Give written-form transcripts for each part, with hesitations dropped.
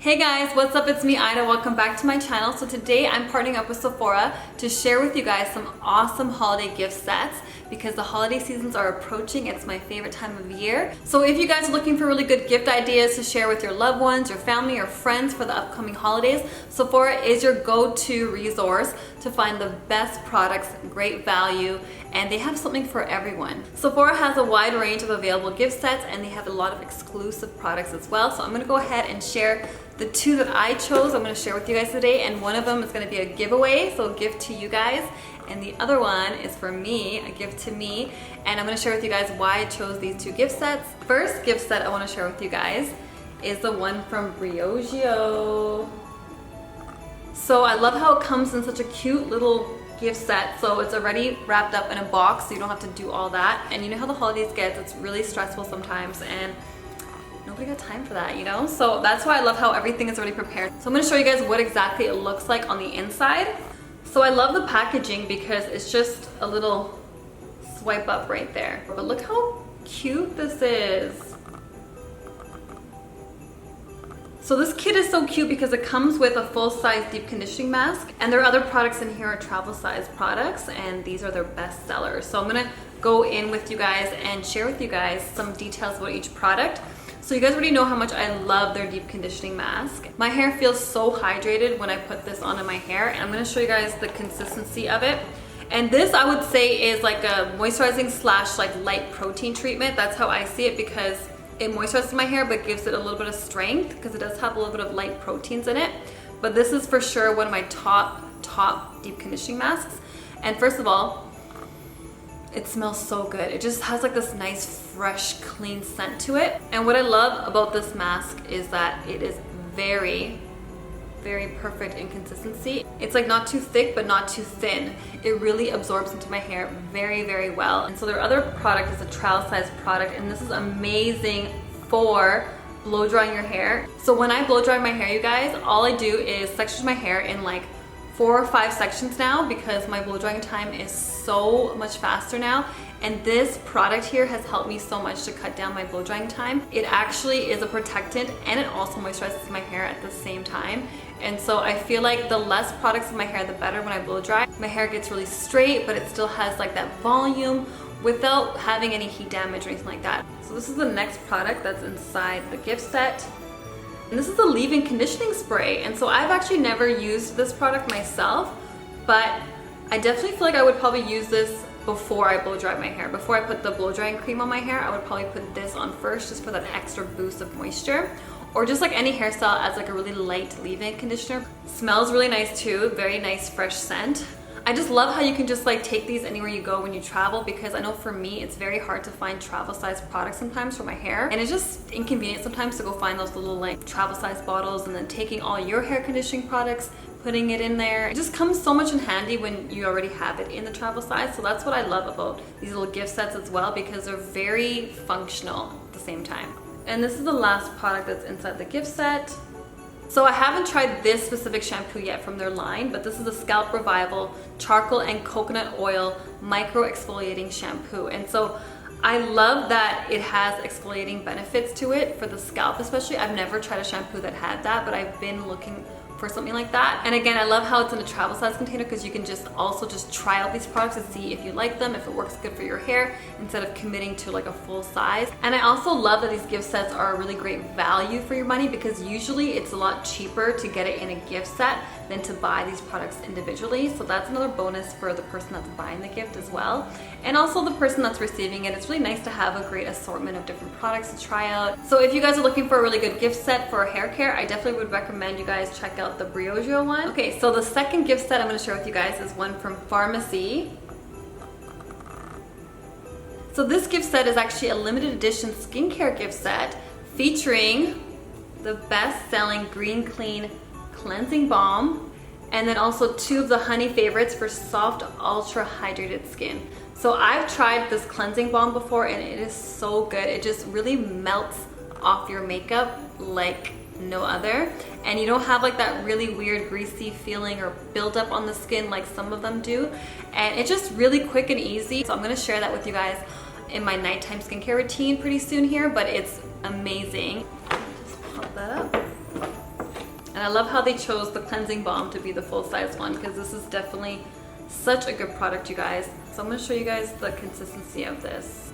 Hey guys, what's up? It's me, Ida. Welcome back to my channel. So today I'm partnering up with Sephora to share with you guys some awesome holiday gift sets because the holiday seasons are approaching. It's my favorite time of year. So if you guys are looking for really good gift ideas to share with your loved ones, your family, or friends for the upcoming holidays, Sephora is your go-to resource to find the best products, great value, and they have something for everyone. Sephora has a wide range of available gift sets and they have a lot of exclusive products as well. So I'm gonna go ahead and share the two that I chose. I'm gonna share with you guys today, and one of them is gonna be a giveaway, so a gift to you guys, and the other one is for me, a gift to me, and I'm gonna share with you guys why I chose these two gift sets. First gift set I wanna share with you guys is the one from Briogeo. So I love how it comes in such a cute little gift set. So it's already wrapped up in a box, so you don't have to do all that. And you know how the holidays get, it's really stressful sometimes, and nobody got time for that, you know? So that's why I love how everything is already prepared. So I'm gonna show you guys what exactly it looks like on the inside. So I love the packaging because it's just a little swipe up right there. But look how cute this is. So this kit is so cute because it comes with a full-size deep conditioning mask, and their other products in here are travel-size products, and these are their best sellers. So I'm gonna go in with you guys and share with you guys some details about each product. So you guys already know how much I love their deep conditioning mask. My hair feels so hydrated when I put this on in my hair, and I'm gonna show you guys the consistency of it. And this I would say is like a moisturizing slash like light protein treatment. That's how I see it because it moisturizes my hair but gives it a little bit of strength because it does have a little bit of light proteins in it. But this is for sure one of my top deep conditioning masks. And first of all, it smells so good. It just has like this nice, fresh, clean scent to it. And what I love about this mask is that it is very, very perfect in consistency. It's like not too thick, but not too thin. It really absorbs into my hair very, very well. And so their other product is a trowel size product, and this is amazing for blow drying your hair. So when I blow dry my hair, you guys, all I do is section my hair in like 4 or 5 sections now because my blow drying time is so much faster now. And this product here has helped me so much to cut down my blow drying time. It actually is a protectant and it also moisturizes my hair at the same time. And so I feel like the less products in my hair, the better when I blow dry. My hair gets really straight, but it still has like that volume without having any heat damage or anything like that. So this is the next product that's inside the gift set. And this is the leave-in conditioning spray. And so I've actually never used this product myself, but I definitely feel like I would probably use this before I blow dry my hair. Before I put the blow drying cream on my hair, I would probably put this on first just for that extra boost of moisture. Or just like any hairstyle as like a really light leave-in conditioner. Smells really nice too, very nice fresh scent. I just love how you can just like take these anywhere you go when you travel, because I know for me it's very hard to find travel size products sometimes for my hair, and it's just inconvenient sometimes to go find those little like travel size bottles and then taking all your hair conditioning products, putting it in there. It just comes so much in handy when you already have it in the travel size. So that's what I love about these little gift sets as well, because they're very functional at the same time. And this is the last product that's inside the gift set. So I haven't tried this specific shampoo yet from their line, but this is the Scalp Revival Charcoal and Coconut Oil Micro Exfoliating Shampoo. And so I love that it has exfoliating benefits to it for the scalp especially. I've never tried a shampoo that had that, but I've been looking for something like that. And again, I love how it's in a travel size container because you can just also just try out these products and see if you like them, if it works good for your hair, instead of committing to like a full size. And I also love that these gift sets are a really great value for your money, because usually it's a lot cheaper to get it in a gift set than to buy these products individually. So that's another bonus for the person that's buying the gift as well. And also the person that's receiving it. It's really nice to have a great assortment of different products to try out. So if you guys are looking for a really good gift set for hair care, I definitely would recommend you guys check out the Briogeo one. Okay, so the second gift set I'm gonna share with you guys is one from Farmacy. So this gift set is actually a limited edition skincare gift set featuring the best-selling Green Clean Cleansing Balm, and then also 2 of the honey favorites for soft, ultra hydrated skin. So I've tried this cleansing balm before and it is so good. It just really melts off your makeup like no other, and you don't have like that really weird greasy feeling or buildup on the skin like some of them do, and it's just really quick and easy. So I'm going to share that with you guys in my nighttime skincare routine pretty soon here, but it's amazing. Just pop that up. And I love how they chose the cleansing balm to be the full-size one, because this is definitely such a good product, you guys. So I'm going to show you guys the consistency of this.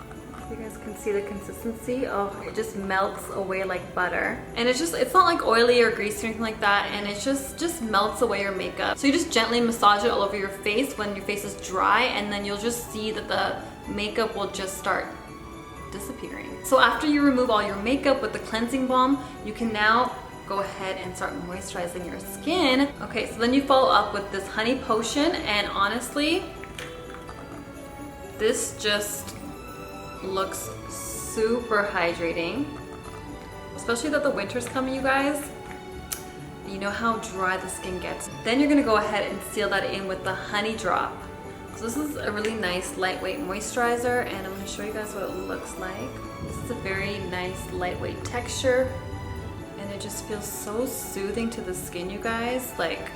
You guys can see the consistency. Oh, it just melts away like butter. And it's not like oily or greasy or anything like that, and it just melts away your makeup. So you just gently massage it all over your face when your face is dry, and then you'll just see that the makeup will just start disappearing. So after you remove all your makeup with the cleansing balm, you can now go ahead and start moisturizing your skin. Okay, so then you follow up with this honey potion, and honestly, this just looks super hydrating, especially that the winter's coming, you guys. You know how dry the skin gets. Then you're gonna go ahead and seal that in with the honey drop. So this is a really nice lightweight moisturizer, and I'm gonna show you guys what it looks like. This is a very nice lightweight texture, and it just feels so soothing to the skin, you guys. Like,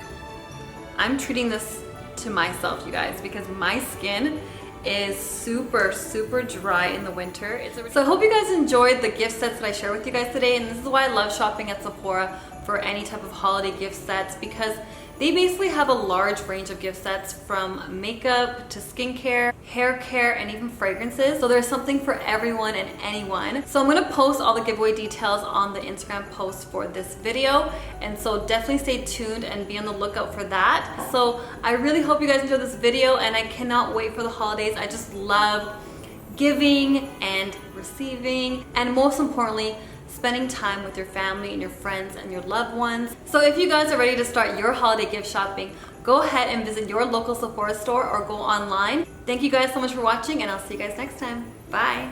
I'm treating this to myself, you guys, because my skin is super dry in the winter. So I hope you guys enjoyed the gift sets that I shared with you guys today, and this is why I love shopping at Sephora for any type of holiday gift sets, because they basically have a large range of gift sets, from makeup to skincare, hair care, and even fragrances. So there's something for everyone and anyone. So I'm gonna post all the giveaway details on the Instagram post for this video, and so definitely stay tuned and be on the lookout for that. So I really hope you guys enjoyed this video, and I cannot wait for the holidays. I just love giving and receiving, and most importantly, spending time with your family and your friends and your loved ones. So if you guys are ready to start your holiday gift shopping, go ahead and visit your local Sephora store or go online. Thank you guys so much for watching, and I'll see you guys next time. Bye.